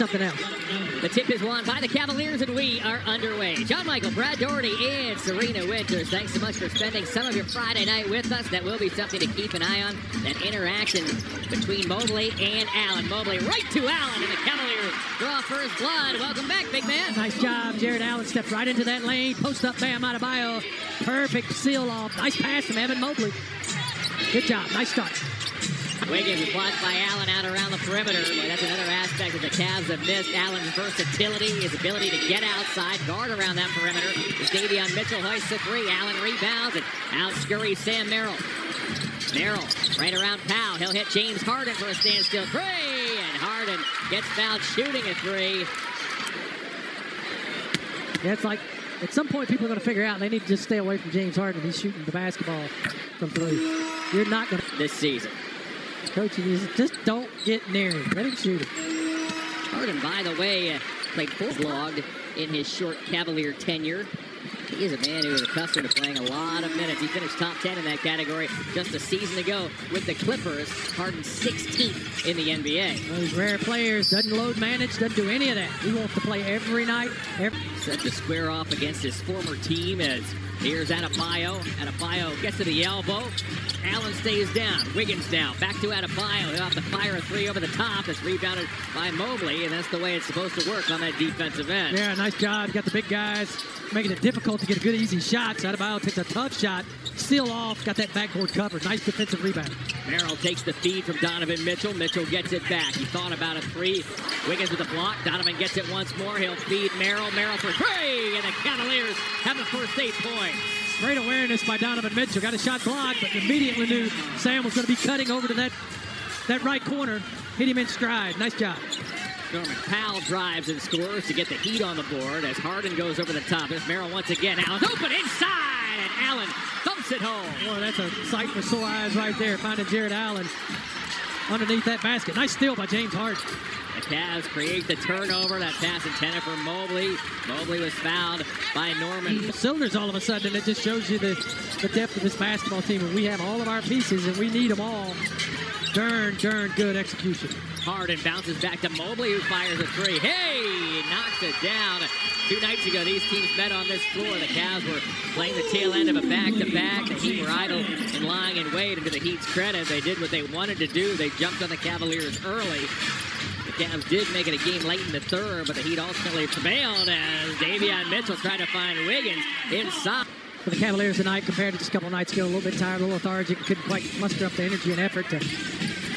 something else. The tip is won by the Cavaliers, and we are underway. John Michael, Brad Doherty, and Serena Winters, thanks so much for spending some of your Friday night with us. That will be something to keep an eye on, that interaction between Mobley and Allen. Mobley right to Allen, and the Cavaliers draw first blood. Welcome back, big man. Nice job. Jared Allen stepped right into that lane. Post up, Bam Adebayo. Perfect seal off. Nice pass from Evan Mobley. Good job. Nice start. Wiggins is blocked by Allen out around the perimeter. Boy, that's another aspect that the Cavs have missed. Allen's versatility, his ability to get outside, guard around that perimeter. As Davion Mitchell hoists the three. Allen rebounds and out scurries Sam Merrill. Merrill right around Powell. He'll hit James Harden for a standstill three. And Harden gets fouled shooting a three. Yeah, it's like at some point people are going to figure out they need to just stay away from James Harden. He's shooting the basketball from three. You're not going to. This season. Coaching is just don't get near him. Let him shoot it. Harden, by the way, played full logged in his short Cavalier tenure. He is a man who is accustomed to playing a lot of minutes. He finished top 10 in that category just a season ago with the Clippers. Harden 16th in the NBA. Those rare players, doesn't load manage, doesn't do any of that. He wants to play every night. Set to square off against his former team as here's Adebayo. Adebayo gets to the elbow. Allen stays down. Wiggins now. Back to Adebayo. He'll have to fire a three over the top. It's rebounded by Mobley, and that's the way it's supposed to work on that defensive end. Yeah, nice job. Got the big guys making it difficult to get a good, easy shot. Adebayo takes a tough shot. Seal off. Got that backboard covered. Nice defensive rebound. Merrill takes the feed from Donovan Mitchell. Mitchell gets it back. He thought about a three. Wiggins with the block. Donovan gets it once more. He'll feed Merrill. Merrill for three. And the Cavaliers have the first 8 points. Great awareness by Donovan Mitchell. Got a shot blocked, but immediately knew Sam was going to be cutting over to that right corner. Hit him in stride. Nice job. Norman Powell drives and scores to get the Heat on the board as Harden goes over the top. There's Merrill once again. Allen's open inside, and Allen thumps it home. Boy, that's a sight for sore eyes right there, finding Jared Allen underneath that basket. Nice steal by James Harden. The Cavs create the turnover. That pass intended for Mobley. Mobley was fouled by Norman. Cylinders all of a sudden, and it just shows you the depth of this basketball team. And we have all of our pieces, and we need them all. Darn good execution. Harden bounces back to Mobley, who fires a three. Hey, knocks it down. 2 nights ago, these teams met on this floor. The Cavs were playing the tail end of a back-to-back. The Heat were idle and lying in wait. And to the Heat's credit, they did what they wanted to do. They jumped on the Cavaliers early. The Cavs did make it a game late in the third, but the Heat ultimately prevailed as Davion Mitchell tried to find Wiggins inside. For the Cavaliers tonight, compared to just a couple nights ago, a little bit tired, a little lethargic, couldn't quite muster up the energy and effort to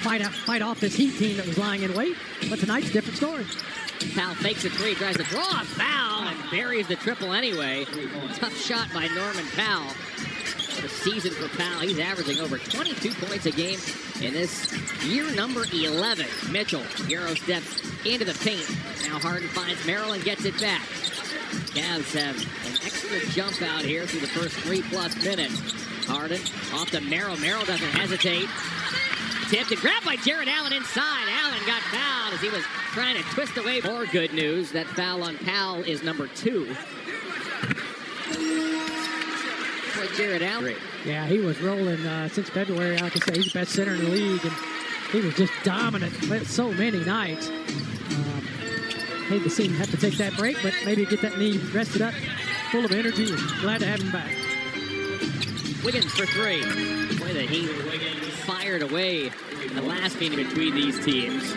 fight off this Heat team that was lying in wait. But tonight's a different story. Powell fakes a three, tries to draw a foul, and buries the triple anyway. Tough shot by Norman Powell. For the season for Powell, he's averaging over 22 points a game in this year number 11. Mitchell, Euro steps into the paint. Now Harden finds Merrill and gets it back. Cavs have an extra jump out here through the first 3+ minutes. Harden off to Merrill. Merrill doesn't hesitate. Tipped and grabbed by Jared Allen inside. Allen got fouled as he was trying to twist away. More good news, that foul on Powell is number 2. For Jared Allen. Yeah, he was rolling since February. I can say he's the best center in the league, and he was just dominant so many nights. Hate to see him have to take that break, but maybe get that knee rested up, full of energy. Glad to have him back. Wiggins for 3. Boy, the Heat fired away in the last meeting between these teams.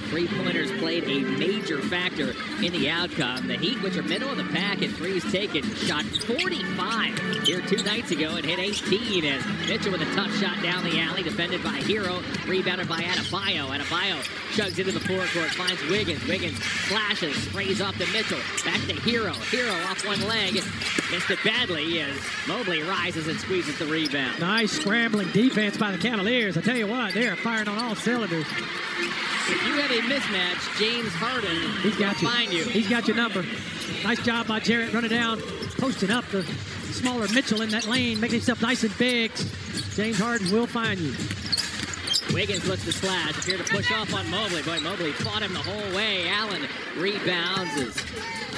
Three-pointers played a major factor in the outcome. The Heat, which are middle of the pack in threes taken, shot 45 here 2 nights ago and hit 18 as Mitchell with a tough shot down the alley, defended by Hero, rebounded by Adebayo. Adebayo chugs into the forecourt, finds Wiggins. Wiggins flashes, sprays off to Mitchell. Back to Hero. Hero off one leg. Missed it badly as Mobley rises and squeezes the rebound. Nice scrambling defense by the Cavaliers. I tell you what, they are firing on all cylinders. If you have a mismatch, James Harden will find you. He's got your number. Nice job by Jarrett running down, posting up the smaller Mitchell in that lane, making himself nice and big. James Harden will find you. Wiggins looks to slash, appear to push off on Mobley. Boy, Mobley fought him the whole way. Allen rebounds as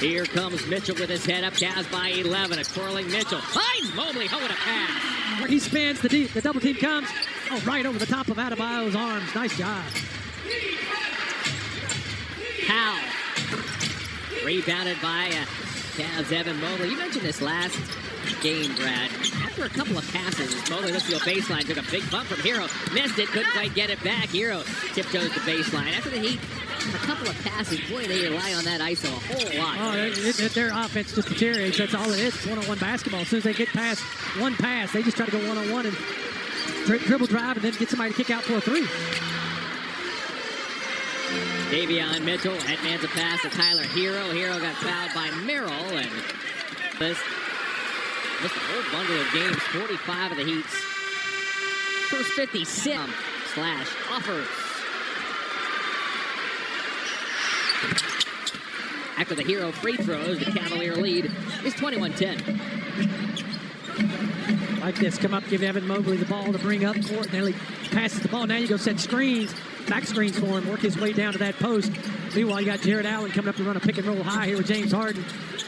here comes Mitchell with his head up. Cavs by 11. A twirling Mitchell finds Mobley. Oh, what a pass. He spins, the double team comes. Oh, right over the top of Adebayo's arms. Nice job. Powell. Rebounded by Cavs' Evan Mobley. You mentioned this last game, Brad. After a couple of passes, Mobley looks to go baseline, took a big bump from Hero. Missed it, couldn't quite get it back. Hero tiptoes to baseline. After the Heat, a couple of passes, boy, they rely on that ISO a whole lot. Oh, their offense just deteriorates. That's all it is. It's one-on-one basketball. As soon as they get past one pass, they just try to go one-on-one and dribble drive and then get somebody to kick out for a three. Davion Mitchell headmans a pass to Tyler Hero. Hero got fouled by Merrill, and missed a whole bundle of games. 45 of the Heat's first 56 slash offers. After the Hero free throws, the Cavalier lead is 21-10. Like this, come up, give Evan Mobley the ball to bring up court, and then he passes the ball. Now you go set screens, back screens for him, work his way down to that post. Meanwhile, you got Jared Allen coming up to run a pick and roll high here with James Harden.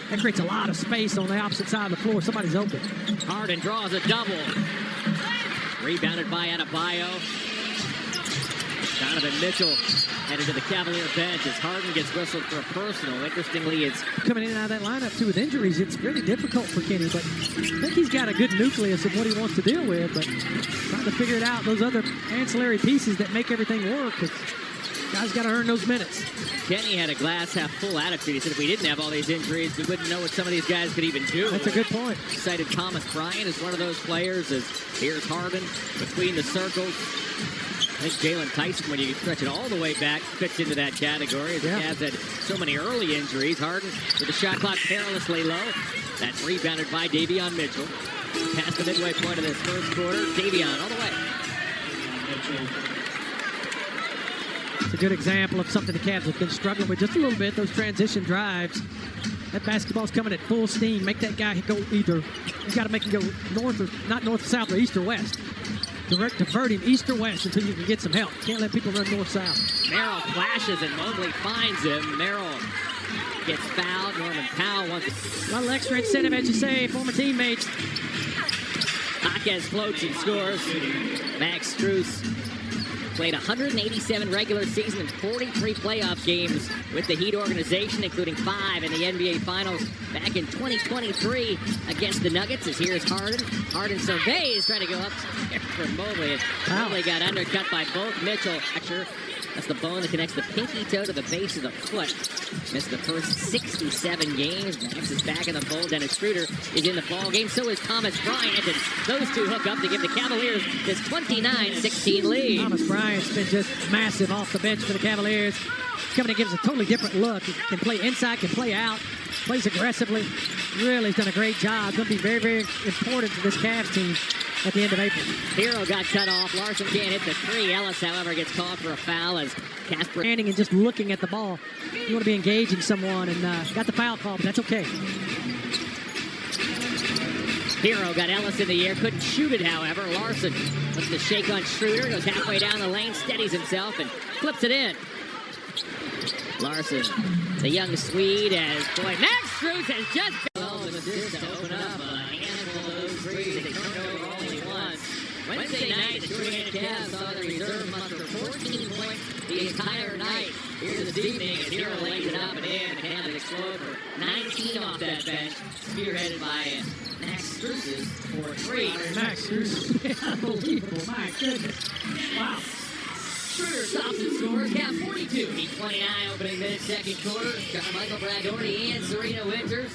That creates a lot of space on the opposite side of the floor. Somebody's open. Harden draws a double. Rebounded by Adebayo. Donovan Mitchell headed to the Cavalier bench as Harden gets whistled for a personal. Interestingly, it's coming in and out of that lineup, too, with injuries. It's really difficult for Kenny, but I think he's got a good nucleus of what he wants to deal with, but trying to figure it out, those other ancillary pieces that make everything work. Guys got to earn those minutes. Kenny had a glass half full attitude. He said if we didn't have all these injuries, we wouldn't know what some of these guys could even do. That's a good point. He cited Thomas Bryant as one of those players. As here's Harden between the circles. I think Jalen Tyson, when you stretch it all the way back, fits into that category. The Cavs had so many early injuries. Harden with the shot clock perilously low. That's rebounded by Davion Mitchell. Past the midway point of this first quarter. Davion all the way. It's a good example of something the Cavs have been struggling with just a little bit, those transition drives. That basketball's coming at full steam. Make that guy go either. You got to make him go north or not north or south or east or west. Divert him east or west until you can get some help. Can't let people run north-south. Merrill flashes and Mobley finds him. Merrill gets fouled. Norman Powell wants it. A little extra incentive, as you say, former teammates. Jaquez floats and scores. Max Strus played 187 regular season and 43 playoff games with the Heat organization, including 5 in the NBA Finals back in 2023 against the Nuggets. As here's Harden. Harden surveys, trying to go up for Mobley. Mobley got undercut by both Mitchell. That's the bone that connects the pinky toe to the base of the foot. Missed the first 67 games. Max is back in the fold. Dennis Schroeder is in the ball game. So is Thomas Bryant. And those two hook up to give the Cavaliers this 29-16 lead. Thomas Bryant's been just massive off the bench for the Cavaliers. Coming and gives a totally different look. He can play inside, can play out, plays aggressively. Really has done a great job. Going to be very, very important to this Cavs team at the end of April. Hero got cut off. Larson can't hit the three. Ellis, however, gets called for a foul as Casper standing and just looking at the ball. You want to be engaging someone, and got the foul call, but that's okay. Hero got Ellis in the air, couldn't shoot it, however. Larson looks to shake on Schroeder, goes halfway down the lane, steadies himself, and flips it in. Larson, the young Swede, as boy, Max Strus has just an assist to open up a handful of those threes. They turned over only once. Wednesday night, the short-handed Cavs saw the reserve muster 14 points the entire night. Here this evening, as Hero lays it up and in, the Cavs explode for 19 off that bench, spearheaded by Max Strus for 3. Max Strus, unbelievable, my goodness. Wow. Schroeder stops and scores. Cavs 42. Heat 29 opening mid-second quarter. Got Michael Bradorty and Serena Winters.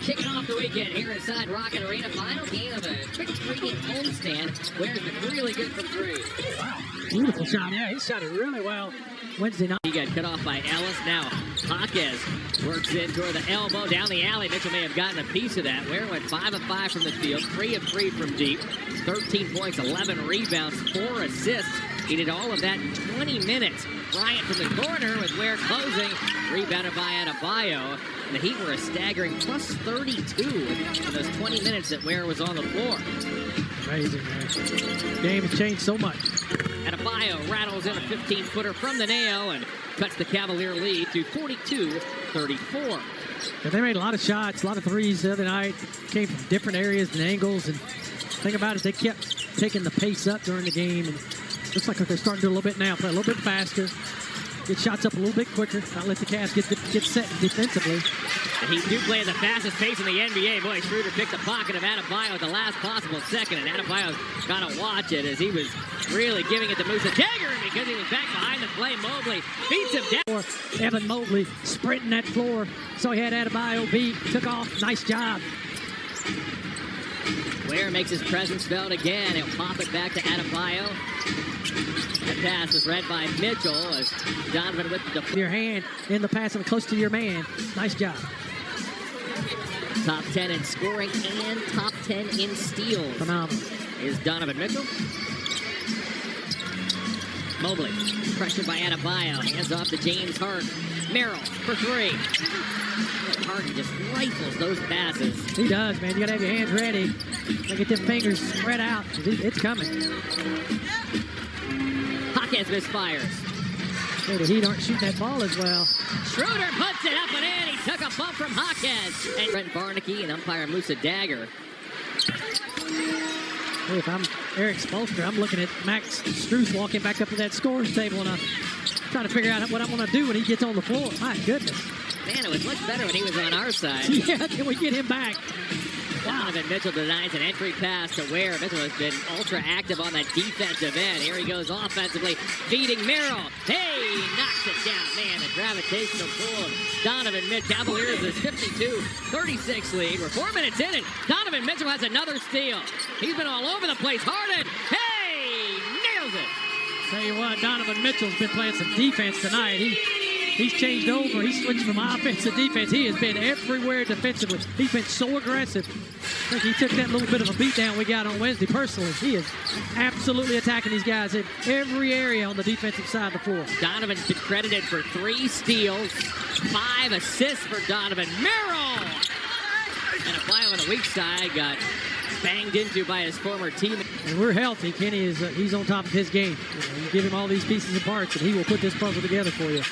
Kicking off the weekend here inside Rocket Arena. Final game of a trick-or-treating homestand. Where's been really good from 3. Wow. Beautiful shot. Yeah, he shot it really well Wednesday night. He got cut off by Ellis. Now Jaquez works in toward the elbow down the alley. Mitchell may have gotten a piece of that. Ware went 5 of 5 from the field, 3 of 3 from deep, 13 points, 11 rebounds, 4 assists. He did all of that in 20 minutes. Bryant from the corner with Ware closing, rebounded by Adebayo. And the Heat were a staggering plus 32 in those 20 minutes that Ware was on the floor. Amazing, man. The game has changed so much. Adebayo rattles in a 15-footer from the nail and cuts the Cavalier lead to 42-34. Yeah, they made a lot of shots, a lot of threes the other night. Came from different areas and angles. And think about it, they kept taking the pace up during the game. And looks like they're starting to do a little bit now, play a little bit faster. get shots up a little bit quicker, not let the Cavs get set defensively. The Heat do play at the fastest pace in the NBA. Boy, Schroeder picked the pocket of Adebayo at the last possible second, and Adebayo's got to watch it as he was really giving it to Musa Dagger because he was back behind the play. Mobley beats him down. Evan Mobley sprinting that floor, so he had Adebayo beat, took off. Nice job. Ware makes his presence felt again. He'll pop it back to Adebayo. That pass was read by Mitchell as Donovan with the your hand in the pass and close to your man. Nice job. Top 10 in scoring and top 10 in steals. Phenomenal. Is Donovan Mitchell. Mobley, pressured by Adebayo. Hands off to James Harden. Merrill for three. Harden just rifles those passes. He does, man. You got to have your hands ready. Get them fingers spread out. It's coming. Hawkins misfires. Hey, the Heat aren't shooting that ball as well. Schroeder puts it up and in. He took a bump from Hawkins. And Brent Barnaky and umpire Musa Dagger. Hey, if I'm Eric Spoelstra, I'm looking at Max Strus walking back up to that scoring table, and I'm trying to figure out what I'm going to do when he gets on the floor. My goodness. Man, it was much better when he was on our side. Yeah, can we get him back? Donovan Mitchell denies an entry pass to Ware. Mitchell has been ultra active on that defensive end. Here he goes offensively, feeding Merrill. Hey, knocks it down. Man, the gravitational pull of Donovan Mitchell. Cavaliers is 52-36 lead. We're 4 minutes in, and Donovan Mitchell has another steal. He's been all over the place. Harden, hey, nails it. Tell you what, Donovan Mitchell's been playing some defense tonight. He's changed over. He switched from offense to defense. He has been everywhere defensively. He's been so aggressive. I think he took that little bit of a beatdown we got on Wednesday personally. He is absolutely attacking these guys in every area on the defensive side of the floor. Donovan's been credited for 3 steals, 5 assists for Donovan. Merrill! And a file on the weak side got banged into by his former teammate. And we're healthy. Kenny is he's on top of his game. You give him all these pieces and parts, and he will put this puzzle together for you.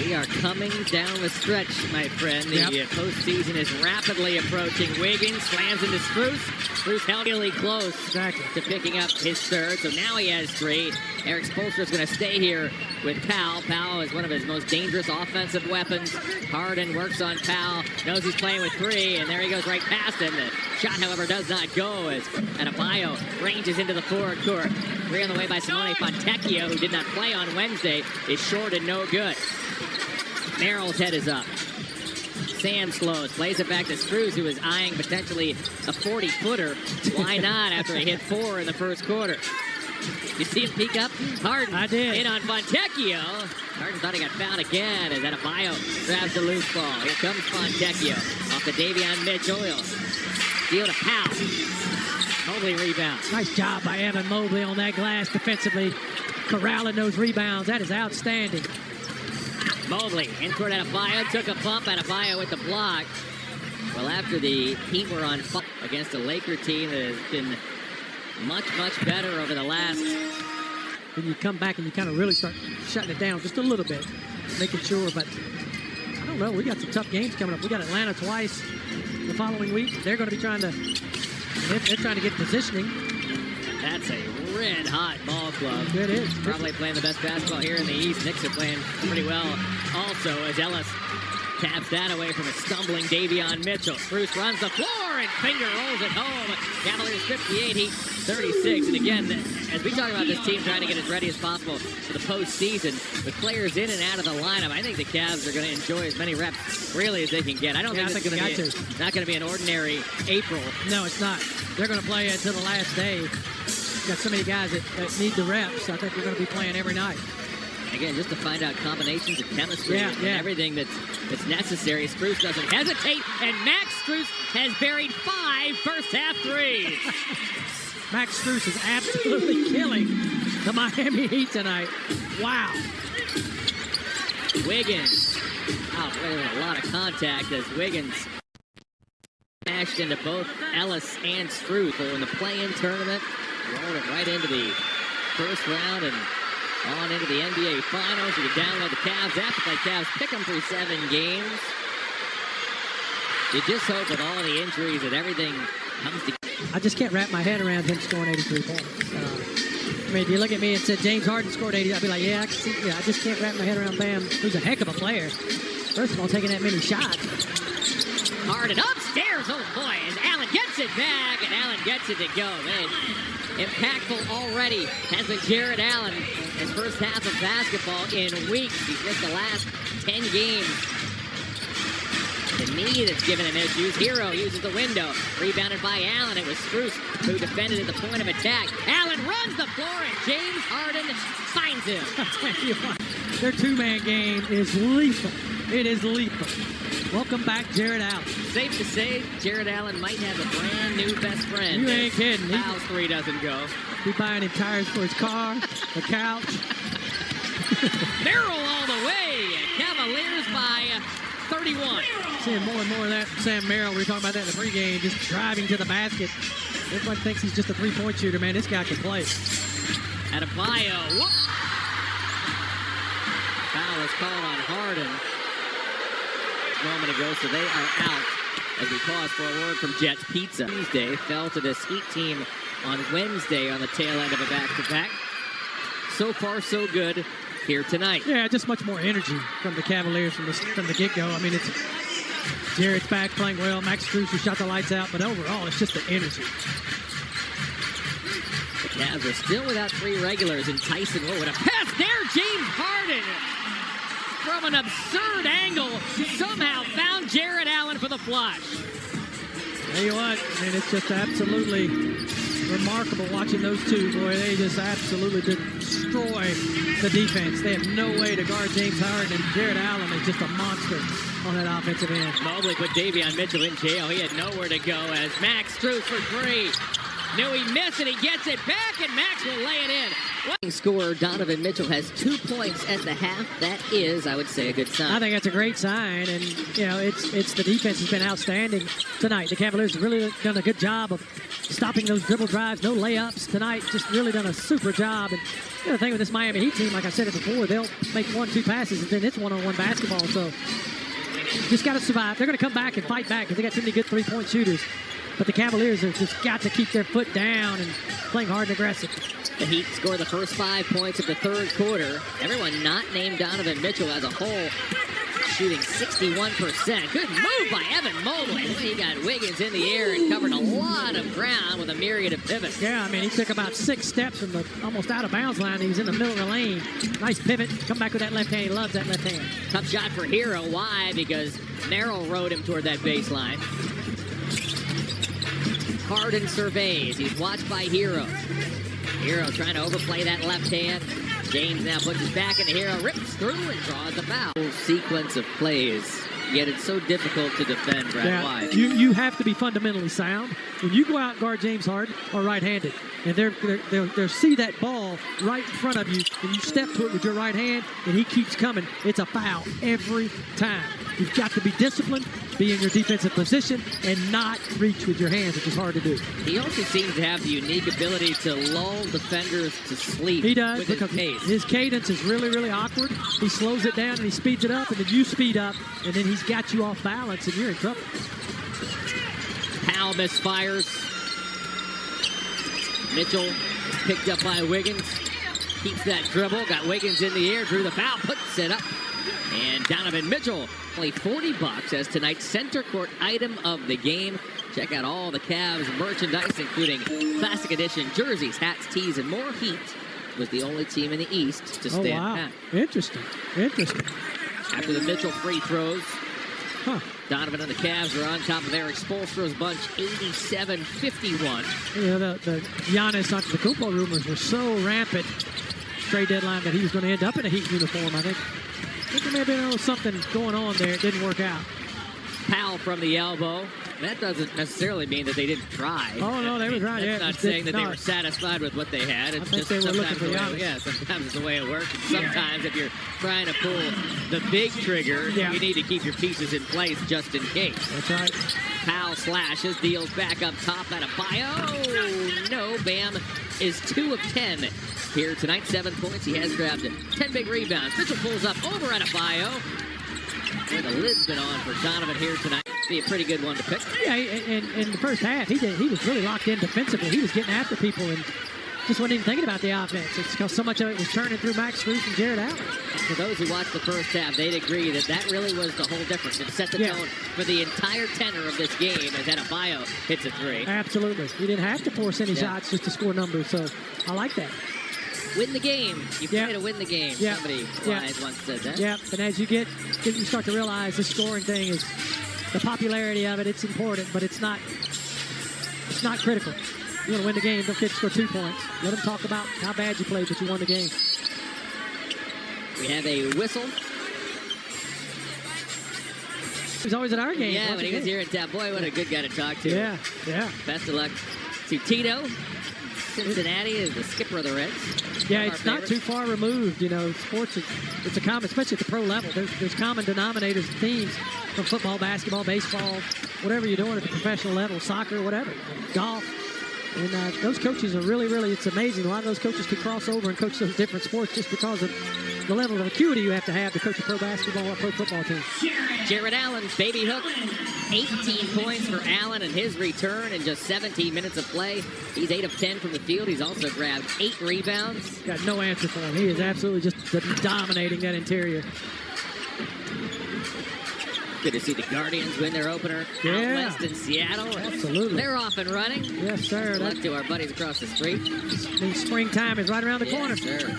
We are coming down the stretch, my friend. The postseason is rapidly approaching. Wiggins slams into Strus. Strus held really close to picking up his third, so now he has 3. Eric Spoelstra is going to stay here with Powell. Powell is one of his most dangerous offensive weapons. Harden works on Powell, knows he's playing with 3, and there he goes right past him. The shot, however, does not go as Adebayo ranges into the forward court. 3 on the way by Simone Fontecchio, who did not play on Wednesday, is short and no good. Merrill's head is up. Sam slows, plays it back to Strus, who is eyeing potentially a 40-footer. Why not after he hit 4 in the first quarter? You see him peek up? Harden I did. in on Fontecchio. Harden thought he got fouled again as Adebayo grabs the loose ball. Here comes Fontecchio off the Davion Mitchell. Steal to Powell. Mobley rebounds. Nice job by Evan Mobley on that glass defensively. Corralling those rebounds. That is outstanding. Mobley in toward Adebayo, took a bump. Adebayo with the block. Well, after the Heat were on fire against a Laker team that has been much, much better over the last. Then you come back and you kind of really start shutting it down just a little bit, making sure. But I don't know. We got some tough games coming up. We got Atlanta twice the following week. They're going to be trying to. They're trying to get positioning. That's a red-hot ball club. It is. Probably playing the best basketball here in the East. Knicks are playing pretty well also as Ellis taps that away from a stumbling Davion Mitchell. Strus runs the floor and finger rolls it home. Cavaliers 58, Heat 36. And again, as we talk about this team trying to get as ready as possible for the postseason, with players in and out of the lineup, I think the Cavs are going to enjoy as many reps really as they can get. I don't think it's not going to be an ordinary April. No, it's not. They're going to play until the last day. Got so many guys that need the reps. I think we're going to be playing every night. Again, just to find out combinations of chemistry and everything that's necessary. Strus doesn't hesitate, and Max Strus has buried 5 first-half threes. Max Strus is absolutely killing the Miami Heat tonight. Wow. Wiggins. Oh, boy, a lot of contact as Wiggins smashed into both Ellis and Strus. So in the play-in tournament, rolled it right into the first round and on into the NBA Finals. You can download the Cavs app to play Cavs Pick'em through 7 games. You just hope with all the injuries that everything comes together. I just can't wrap my head around him scoring 83 points. I mean, if you look at me and said James Harden scored 80, I'd be like, yeah, I can see. Yeah, I just can't wrap my head around Bam. He's a heck of a player. First of all, taking that many shots. Harden upstairs, oh boy, and Allen gets it back, and Allen gets it to go, man. Impactful already has been Jared Allen. His first half of basketball in weeks. He's missed the last 10 games. The knee that's given him issues. Hero uses the window. Rebounded by Allen. It was Strus who defended at the point of attack. Allen runs the floor, and James Harden finds him. Their two-man game is lethal. It is lethal. Welcome back, Jared Allen. Safe to say, Jared Allen might have a brand new best friend. You ain't kidding. Fouls three doesn't go. He's buying him tires for his car, the couch. Merrill all the way. Cavaliers by 31. Seeing more and more of that Sam Merrill. We were talking about that in the pregame, just driving to the basket. Everybody thinks he's just a three-point shooter, man. This guy can play. Adebayo. Whoop. Foul is called on Harden a moment ago, so they are out as we pause for a word from Jets Pizza. Tuesday fell to this Heat team on Wednesday on the tail end of a back-to-back. So far, so good here tonight. Yeah, just much more energy from the Cavaliers from the get-go. I mean, it's Jared's back playing well. Max Strus who shot the lights out, but overall, it's just the energy. The Cavs are still without three regulars, and Tyson, oh, what a pass there, James Harden! From an absurd angle, somehow found Jared Allen for the flush. Tell you what, I mean, it's just absolutely remarkable watching those two. Boy, they just absolutely destroy the defense. They have no way to guard James Harden, and Jared Allen is just a monster on that offensive end. Mobley put Davion Mitchell in jail. He had nowhere to go as Max Strus for three. Knew he missed it. He gets it back, and Max will lay it in. Scorer Donovan Mitchell has 2 points at the half. That is, I would say, a good sign. I think that's a great sign, and you know, it's the defense has been outstanding tonight. The Cavaliers have really done a good job of stopping those dribble drives, no layups tonight. Just really done a super job. And you know, the thing with this Miami Heat team, like I said it before, they'll make 1-2 passes, and then it's one-on-one basketball. So just got to survive. They're going to come back and fight back because they got too many good three-point shooters. But the Cavaliers have just got to keep their foot down and playing hard and aggressive. The Heat score the first 5 points of the third quarter. Everyone not named Donovan Mitchell as a whole, shooting 61%. Good move by Evan Mobley. He got Wiggins in the air and covered a lot of ground with a myriad of pivots. Yeah, I mean, he took about 6 steps from the almost out-of-bounds line. He was in the middle of the lane. Nice pivot. Come back with that left hand. He loves that left hand. Tough shot for Hero. Why? Because Merrill rode him toward that baseline. Harden surveys. He's watched by Hero. Hero trying to overplay that left hand. James now puts his back into Hero, rips through and draws the foul. Sequence of plays, yet it's so difficult to defend Brad Wise. You have to be fundamentally sound. When you go out and guard James Harden or right-handed, and they'll see that ball right in front of you, and you step to it with your right hand, and he keeps coming, it's a foul every time. You've got to be disciplined, be in your defensive position, and not reach with your hands, which is hard to do. He also seems to have the unique ability to lull defenders to sleep. He does, with because his pace. His cadence is really, really awkward. He slows it down and he speeds it up, and then you speed up, and then he's got you off balance, and you're in trouble. Powell misfires. Mitchell is picked up by Wiggins. Keeps that dribble. Got Wiggins in the air. Drew the foul. Puts it up. And Donovan Mitchell, only $40 as tonight's center court item of the game. Check out all the Cavs merchandise, including classic edition jerseys, hats, tees, and more. Heat was the only team in the East to stand pat. Interesting. After the Mitchell free throws, Donovan and the Cavs are on top of Eric Spoelstra's bunch, 87-51. You know, the Giannis Antetokounmpo rumors were so rampant trade deadline that he was going to end up in a Heat uniform. I think there may have been a little something going on there. It didn't work out. Powell from the elbow. That doesn't necessarily mean that they didn't try. Oh, no, they were trying. That's not saying that they were satisfied with what they had. It's just they were looking for sometimes it's the way it works. And sometimes if you're trying to pull the big trigger, you need to keep your pieces in place just in case. That's right. Powell slashes, deals back up top at Adebayo. No, Bam is 2 of 10 here tonight. 7 points. He has grabbed 10 big rebounds. Mitchell pulls up over at Adebayo. And the lid's been on for Donovan here tonight. Be a pretty good one to pick. Yeah, in the first half, he was really locked in defensively. He was getting after people, and just wasn't even thinking about the offense. It's because so much of it was turning through Max Strus and Jared Allen. For those who watched the first half, they'd agree that that really was the whole difference. It set the tone for the entire tenor of this game as Adebayo hits a three. Absolutely. You didn't have to force any shots just to score numbers, so I like that. Win the game. You play to win the game. Somebody once said that. Yeah, and as you start to realize the scoring thing is the popularity of it. It's important, but it's not critical. You want to win the game, don't get to score 2 points. Let them talk about how bad you played, but you won the game. We have a whistle. He's always at our game. Yeah, when he was here in town. Boy, what a good guy to talk to. Yeah. Best of luck to Tito. Cincinnati is the skipper of the Reds. Yeah, it's not too far removed. You know, sports, it's a common, especially at the pro level. There's common denominators and themes from football, basketball, baseball, whatever you're doing at the professional level, soccer, whatever, golf. And those coaches are really, it's amazing. A lot of those coaches can cross over and coach those different sports just because of the level of acuity you have to coach a pro basketball or pro football team. Jared Allen, baby hook. 18 points for Allen in his return in just 17 minutes of play. He's 8 of 10 from the field. He's also grabbed 8 rebounds. Got no answer for him. He is absolutely just dominating that interior. Good to see the Guardians win their opener out west in Seattle. Absolutely. They're off and running. Yes, sir. Luck to our buddies across the street. Means springtime is right around the corner. Yes, sir.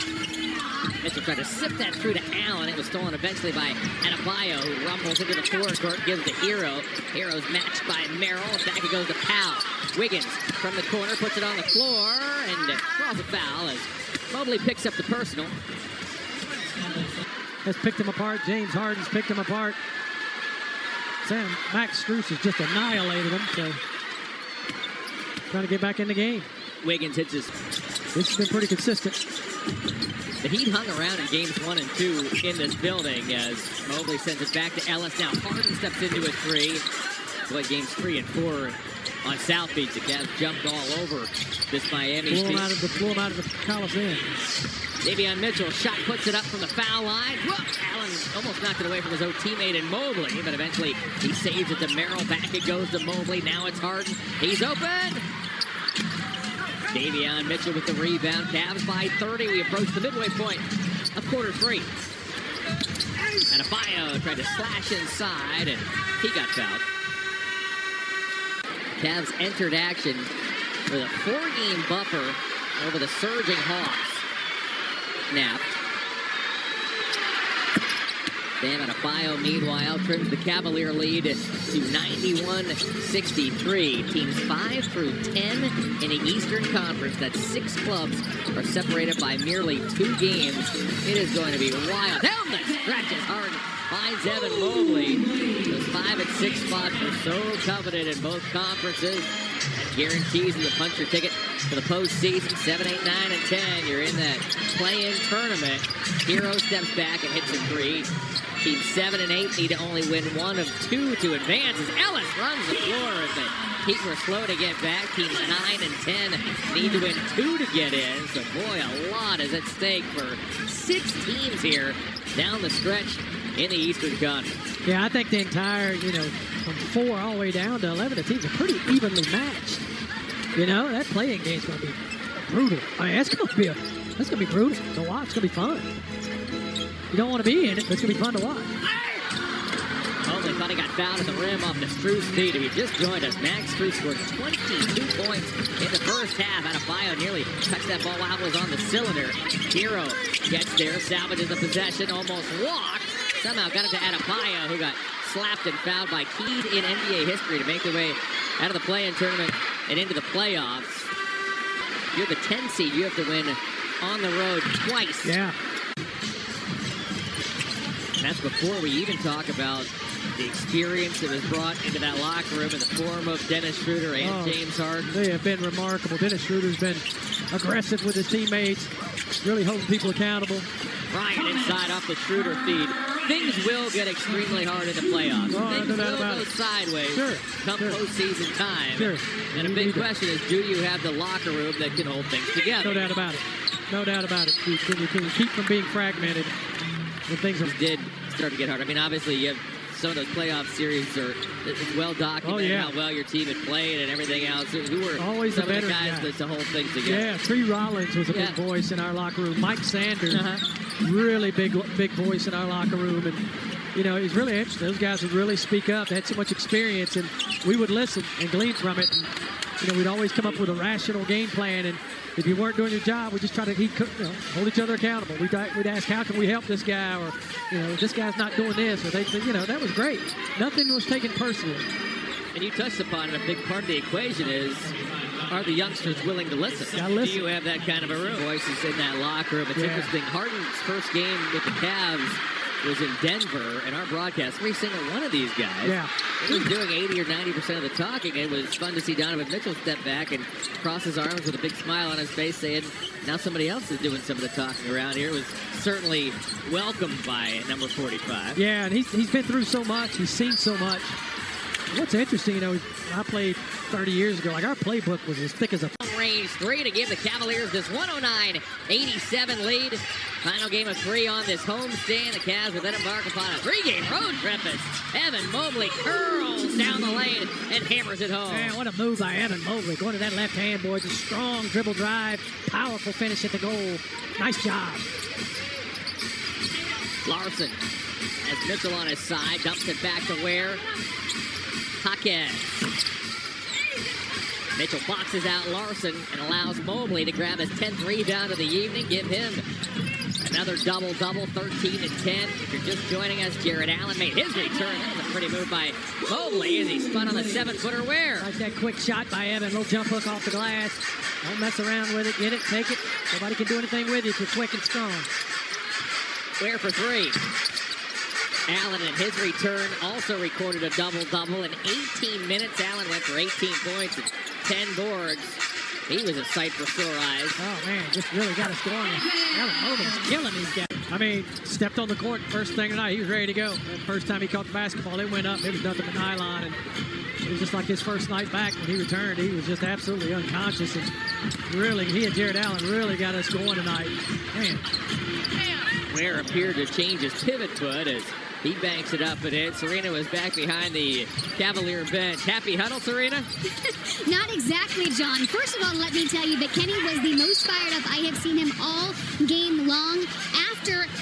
Mitchell tried to sip that through to Allen. It was stolen eventually by Adebayo, who rumbles into the forecourt, gives to Hero. Hero's matched by Merrill. Back it goes to Powell. Wiggins from the corner puts it on the floor and draws a foul as Mobley picks up the personal. Has picked him apart. James Harden's picked him apart. Max Strus has just annihilated him, so trying to get back in the game. Wiggins hits his. This has been pretty consistent. The Heat hung around in games 1 and 2 in this building as Mobley sends it back to Ellis. Now Harden steps into a three. Played games 3 and 4 on South Beach. The Cavs jumped all over this Miami team. Blew him out of the Coliseum. Davion Mitchell shot puts it up from the foul line. Allen almost knocked it away from his own teammate in Mobley, but eventually he saves it to Merrill. Back it goes to Mobley. Now it's Harden. He's open. Davion Mitchell with the rebound. Cavs by 30. We approach the midway point of quarter 3. And Adebayo tried to slash inside, and he got fouled. Cavs entered action with a 4-game buffer over the surging Hawks. Snapped. Bam Adebayo, meanwhile, trims the Cavalier lead to 91-63. Teams 5 through 10 in the Eastern Conference. That's 6 clubs are separated by merely 2 games. It is going to be wild. Down the stretch as Harden finds Evan Mobley. Those 5 and 6 spots are so coveted in both conferences. That guarantees you a puncher ticket for the postseason. 7, 8, 9, and 10. You're in that play-in tournament. Hero steps back and hits a 3. Teams 7 and 8 need to only win 1 of 2 to advance as Ellis runs the floor as the Heat were slow to get back. Teams 9 and 10 need to win 2 to get in. So, boy, a lot is at stake for 6 teams here down the stretch in the Eastern Conference. Yeah, I think the entire, from 4 all the way down to 11, the teams are pretty evenly matched. That playing game's going to be brutal. I mean, that's going to be brutal to watch. It's going to be fun. You don't want to be in it, but it's going to be fun to watch. Mobley thought he got fouled at the rim off the Strus feed. If you just joined us, Max Strus scored 22 points in the first half. Adebayo nearly touched that ball out, was on the cylinder. Hero gets there, salvages the possession, almost walked. Somehow got it to Adebayo, who got slapped and fouled by keys in NBA history to make their way out of the play-in tournament and into the playoffs. If you're the 10 seed, you have to win on the road twice. Yeah. That's before we even talk about the experience that was brought into that locker room in the form of Dennis Schroeder and James Harden. They have been remarkable. Dennis Schroeder's been aggressive with his teammates, really holding people accountable. Bryant inside off the Schroeder feed. Things will get extremely hard in the playoffs. Things will go sideways come postseason time. And a big question is, do you have the locker room that can hold things together? No doubt about it. No doubt about it. Can you keep from being fragmented when things did start to get hard? I mean, obviously, you have some of those playoff series are well documented, how well your team had played and everything else. Who were always some the of the better guys guy. to hold things together? Yeah, Tree Rollins was a big voice in our locker room. Mike Sanders, really big voice in our locker room. And, you know, it's really interesting. Those guys would really speak up. They had so much experience, and we would listen and glean from it. And, you know, we'd always come up with a rational game plan. And if you weren't doing your job, we just try to hold each other accountable. We'd ask, how can we help this guy? Or, you know, this guy's not doing this. Or that was great. Nothing was taken personally. And you touched upon it. A big part of the equation is, are the youngsters willing to listen? Gotta listen. Do you have that kind of a room? Voices in that locker room. It's interesting. Harden's first game with the Cavs was in Denver, and our broadcast, every single one of these guys, he was doing 80 or 90% of the talking. It was fun to see Donovan Mitchell step back and cross his arms with a big smile on his face, saying, now somebody else is doing some of the talking around here. It was certainly welcomed by number 45. Yeah, and he's been through so much. He's seen so much. What's interesting, you know, I played 30 years ago. Like, our playbook was as thick as a... Range 3 to give the Cavaliers this 109-87 lead. Final game of 3 on this homestand. The Cavs will then embark upon a 3-game road trip as Evan Mobley curls down the lane and hammers it home. Man, what a move by Evan Mobley. Going to that left hand, boys. A strong dribble drive. Powerful finish at the goal. Nice job. Larson has Mitchell on his side. Dumps it back to Ware. Jaquez. Mitchell boxes out Larson and allows Mobley to grab his 10th rebound of the evening. Give him another double-double, 13 and 10. If you're just joining us, Jared Allen made his return. That was a pretty move by Mobley as he spun on the 7-footer Ware. Like that quick shot by Evan. Little jump hook off the glass. Don't mess around with it. Get it, take it. Nobody can do anything with you if you're quick and strong. Ware for 3. Allen in his return also recorded a double-double. In 18 minutes, Allen went for 18 points and 10 boards. He was a sight for sore eyes. Oh, man, just really got us going. Allen Mobley's killing these guys. I mean, stepped on the court first thing tonight. He was ready to go. The first time he caught the basketball, it went up. It was nothing but nylon. And it was just like his first night back when he returned. He was just absolutely unconscious. And really, he and Jared Allen really got us going tonight. Man. Ware appeared to change his pivot foot as he banks it up and in. Serena was back behind the Cavalier bench. Happy huddle, Serena? Not exactly, John. First of all, let me tell you that Kenny was the most fired up I have seen him all game long.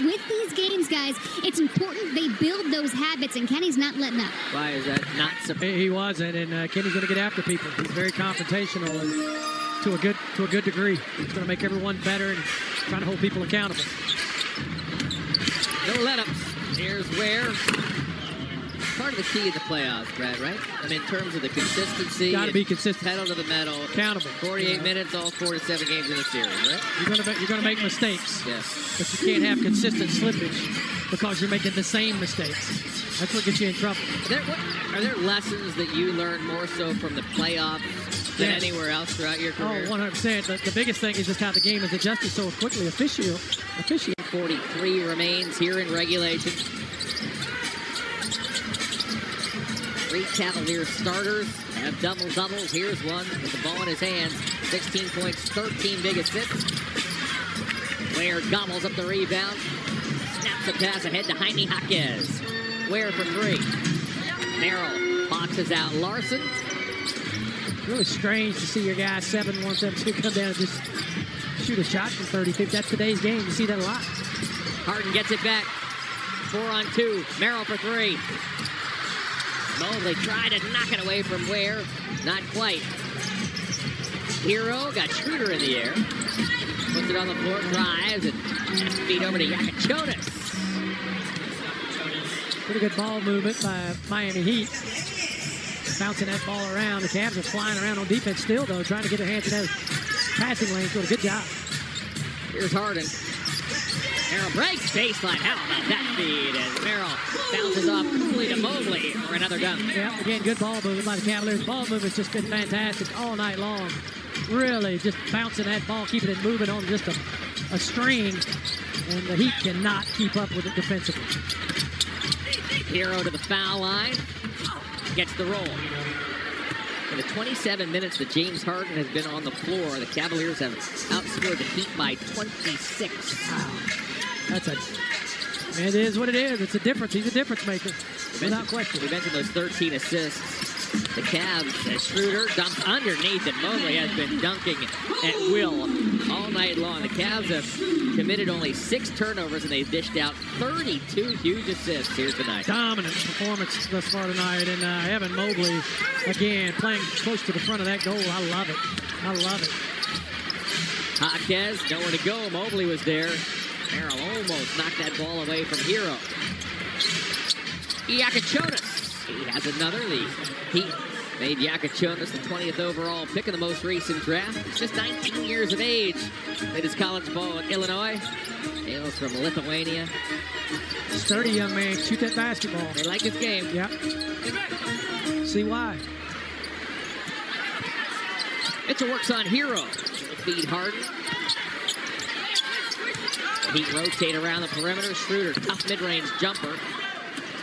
With these games, guys, it's important they build those habits, and Kenny's not letting up. Why is that not surprising? He wasn't, and Kenny's going to get after people. He's very confrontational and to a good degree. He's going to make everyone better and trying to hold people accountable. No let-ups. Here's Ware. Part of the key in the playoffs, Brad, right? I mean, in terms of the consistency. Got to be consistent. Pedal to the metal. Accountable. 48 minutes, all 4 to 7 games in a series, right? You're going to make mistakes. Yes. But you can't have consistent slippage because you're making the same mistakes. That's what gets you in trouble. Are there lessons that you learned more so from the playoffs than anywhere else throughout your career? Oh, 100%. The biggest thing is just how the game has adjusted so quickly. Official. 43 remains here in regulation. 3 Cavaliers starters have double-doubles. Here's one with the ball in his hands. 16 points, 13 big assists. Ware gobbles up the rebound. Snaps a pass ahead to Jaime Jaquez. Ware for 3. Merrill boxes out Larson. Really strange to see your guy 7'1", 7'2" come down and just shoot a shot from 30 feet. That's today's game. You see that a lot. Harden gets it back. 4-on-2. Merrill for 3. Mobley tried to knock it away from Ware. Not quite. Hero got Schroeder in the air. Puts it on the floor, drives, and feed over to Yakachonis. Pretty good ball movement by Miami Heat. Bouncing that ball around. The Cavs are flying around on defense still, though, trying to get their hands in those passing lanes. Doing a good job. Here's Harden. Merrill breaks baseline. How about that feed? As Merrill bounces off coolly to Mobley for another dunk. Yeah, again, good ball movement by the Cavaliers. Ball movement's just been fantastic all night long. Really just bouncing that ball, keeping it moving on just a string. And the Heat cannot keep up with it defensively. Hero to the foul line. Gets the roll. In the 27 minutes that James Harden has been on the floor, the Cavaliers have outscored the Heat by 26. Wow. It is what it is. It's a difference. He's a difference maker. without question. We mentioned those 13 assists. The Cavs, as Schroeder dumps underneath, and Mobley has been dunking at will all night long. The Cavs have committed only 6 turnovers, and they've dished out 32 huge assists here tonight. Dominant performance thus far tonight, and Evan Mobley, again, playing close to the front of that goal. I love it. I love it. Jaquez, nowhere to go. Mobley was there. Merrill almost knocked that ball away from Hero. Iacochonis. He has another lead. Heat made Iacochonis the 20th overall pick in the most recent draft. He's just 19 years of age. Played his college ball in Illinois. Hails from Lithuania. Sturdy young man. Shoot that basketball. They like his game. Yep. See why. Mitchell works on Hero. Feed Harden. Heat rotate around the perimeter. Schroeder, tough mid-range jumper.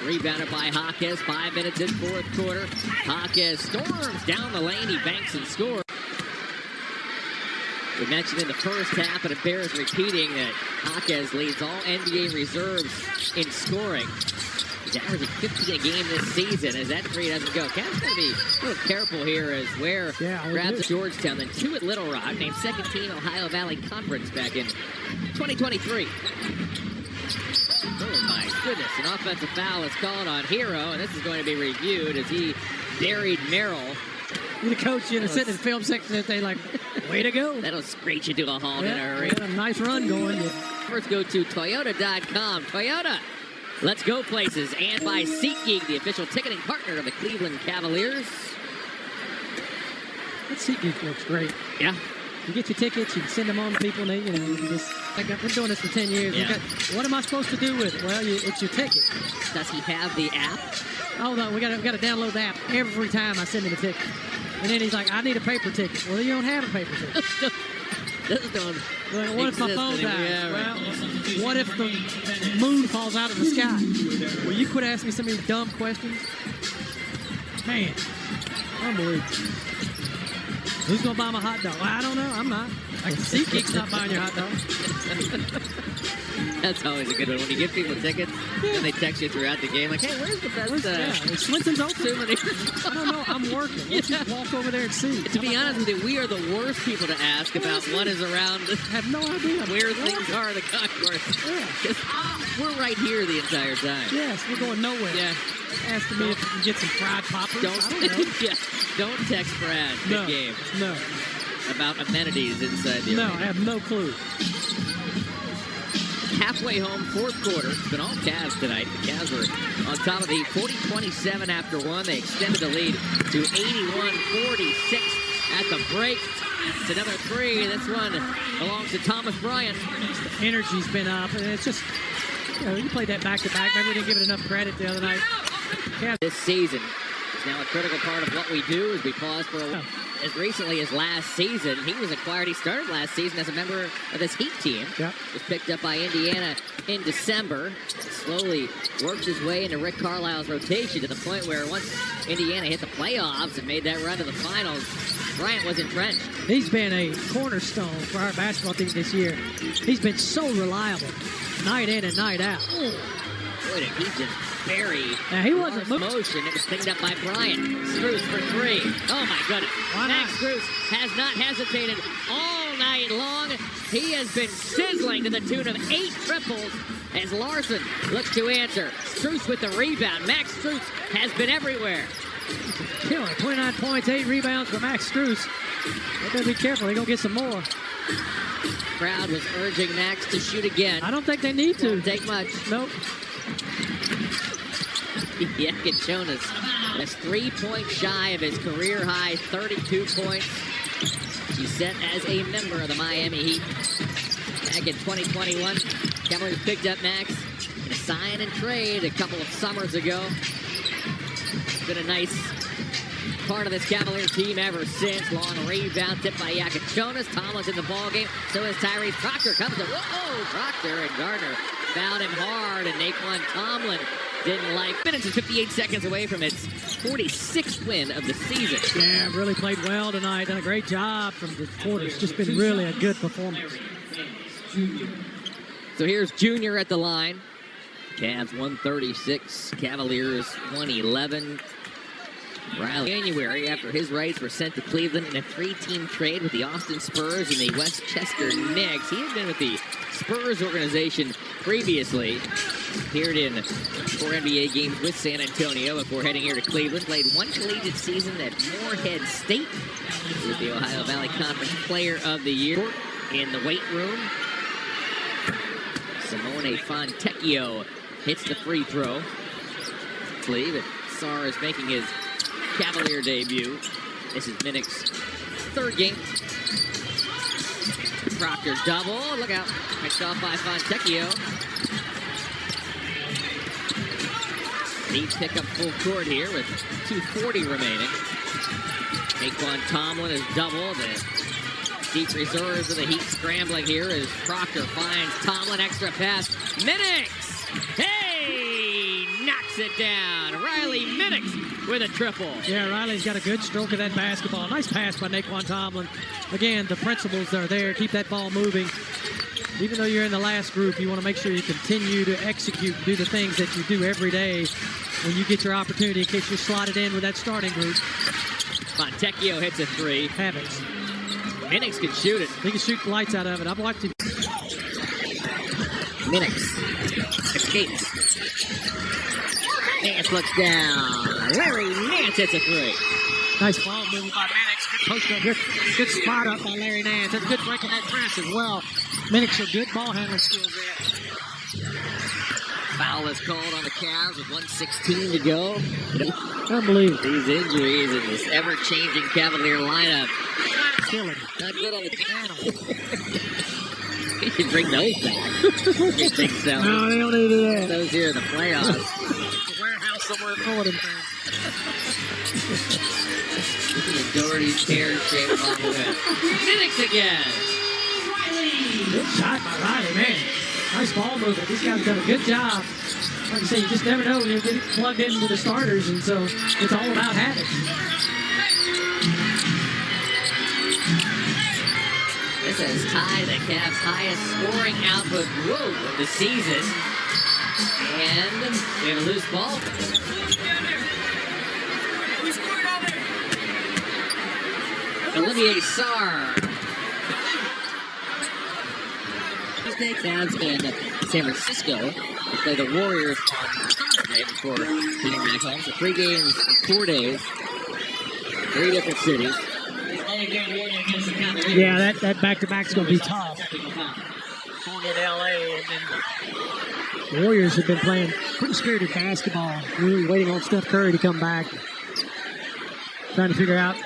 Rebounded by Jaquez. 5 minutes in fourth quarter. Jaquez storms down the lane. He banks and scores. We mentioned in the first half, and it bears repeating, that Jaquez leads all NBA reserves in scoring. He's averaging 50 a game this season as that three doesn't go. Cavs got to be a little careful here as Ware grabs Georgetown, then 2 at Little Rock, named second team Ohio Valley Conference back in 2023. Oh my goodness, an offensive foul is called on Hero, and this is going to be reviewed as he buried Merrill. The coach sitting in the film section and they like, way to go. That'll screech you to a halt in a hurry. Got a nice run going. First go to Toyota.com. Toyota, let's go places. And by SeatGeek, the official ticketing partner of the Cleveland Cavaliers. That SeatGeek looks great. Yeah. You get your tickets, you can send them on to people, and I've been doing this for 10 years. Yeah. What am I supposed to do with it? Well, it's your ticket. Does he have the app? Oh, no, we got to download the app every time I send him a ticket. And then he's like, I need a paper ticket. Well, you don't have a paper ticket. What if my phone dies? Yeah, right. Well, what if the moon falls out of the sky? Will you quit asking me so many dumb questions? Man, unbelievable. Who's going to buy my hot dog? Well, I don't know. I'm not. SeatGeek's not buying your hot dog. That's always a good one. When you give people tickets, and they text you throughout the game, like, hey, where's the best? Swenson's open. I don't know. I'm working. Let's just walk over there and see. To be honest with you, we are the worst people to ask about what is around. I have no idea Where things are in the concourse. Yeah. We're right here the entire time. Yes, we're going nowhere. Yeah. Asking me if we can get some fried poppers. Don't, I don't know. yeah, don't text Brad mid-game No. about amenities inside the No, arena. I have no clue. Halfway home, fourth quarter. It's been all Cavs tonight. The Cavs were on top of the 40-27 after one. They extended the lead to 81-46 at the break. It's another three. This one belongs to Thomas Bryant. The energy's been up, and it's just, you played that back-to-back. Maybe we didn't give it enough credit the other night. Cavs. This season is now a critical part of what we do as we pause for a while. As recently as last season, he was acquired. He started last season as a member of this Heat team. Yep. Was picked up by Indiana in December. Slowly worked his way into Rick Carlisle's rotation to the point where once Indiana hit the playoffs and made that run to the finals, Bryant was entrenched. He's been a cornerstone for our basketball team this year. He's been so reliable, night in and night out. Boy, did he just bury Now, he wasn't motion. It was cleaned up by Bryant. Strus for three. Oh, my goodness. Max Strus has not hesitated all night long. He has been sizzling to the tune of 8 triples as Larson looks to answer. Strus with the rebound. Max Strus has been everywhere. Killing 29 points, 8 rebounds for Max Strus. They better be careful. They're going to get some more. Crowd was urging Max to shoot again. I don't think they need to. Won't take much. Nope. Iacochonis is 3 points shy of his career-high 32 points. He's set as a member of the Miami Heat. Back in 2021, Cavaliers picked up Max in a sign and trade a couple of summers ago. It's been a nice part of this Cavaliers team ever since. Long rebound tipped by Iacochonis. Tomlin's in the ballgame. So is Tyrese Proctor. Comes to, whoa, Proctor and Gardner fouled him hard, and Naquan Tomlin didn't like. Minutes and 58 seconds away from its 46th win of the season. Yeah, really played well tonight. Done a great job from the quarter. It's just been really a good performance. So here's Junior at the line. Cavs 136, Cavaliers 111. Riley, January, after his rights were sent to Cleveland in a 3-team trade with the Austin Spurs and the Westchester Knicks. He had been with the Spurs organization previously. Appeared in 4 NBA games with San Antonio before heading here to Cleveland. Played 1 collegiate season at Morehead State. He was the Ohio Valley Conference Player of the Year. In the weight room, Simone Fontecchio hits the free throw. Cleve, Sarr is making his Cavalier debut. This is Minnick's 3rd game. Proctor double. Look out. Picked off by Fontecchio. Heat pick up full court here with 2:40 remaining. Naquan Tomlin is double. The deep reserves of the Heat scrambling here as Proctor finds Tomlin. Extra pass. Minnicks! Hey! Knocks it down. Riley Minnicks with a triple. Yeah, Riley's got a good stroke of that basketball. Nice pass by Naquan Tomlin. Again, the principles are there. Keep that ball moving. Even though you're in the last group, you want to make sure you continue to execute, do the things that you do every day when you get your opportunity in case you're slotted in with that starting group. Fontecchio hits a 3. Habits. Minnicks can shoot it. He can shoot the lights out of it. I've watched him. Minnicks escapes. Nance looks down. Larry Nance hits a 3. Nice ball movement by Minnicks. Good post up. Good spot up by Larry Nance. That's good breaking that press as well. Minnicks have good ball handling skills there. Foul is called on the Cavs with 1:16 to go. Unbelievable. These injuries in this ever-changing Cavalier lineup. Killing. Not good on the channel. You should bring those back. You think so? No, they don't need to do that. Those here in the playoffs. A warehouse somewhere full of them things. The Doherty's tear-shaped bobblehead. Minnicks again. Good shot by Riley, man. Nice ball movement. These guys have done a good job. Like I say, you just never know when you'll get plugged into the starters, and so it's all about habits. This has tied the Cavs' highest scoring output of the season. And we have a loose ball. Olivier Sarr. Tuesday, Cavs in San Francisco. They play the Warriors on Sunday before heading back home. So 3 games in 4 days. 3 different cities. Yeah, that back-to-back's going to be tough. Going in L.A. and then the Warriors have been playing pretty spirited basketball. Really waiting on Steph Curry to come back. Trying to figure out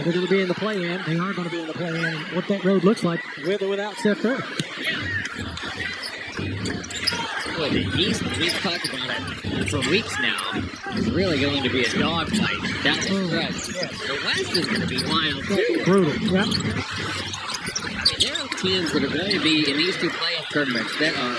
they're going to be in the play-in. They are going to be in the play-in. What that road looks like with or without Steph Curry. Boy, the East, we've talked about it for weeks now, is really going to be a dogfight down the stretch. Yes. The West is going to be wild, too. Brutal. Yep. I mean, there are teams that are going to be in these 2 playoff tournaments that are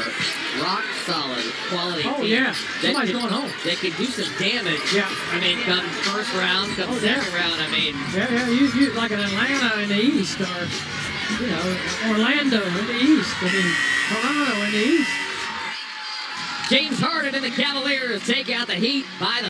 rock-solid quality teams. Oh, yeah. Somebody's going home. That could do some damage. Yeah. I mean, come first round, come second round, I mean. Yeah, you like an Atlanta in the East or, Orlando in the East. I mean, Toronto in the East. James Harden and the Cavaliers take out the Heat by the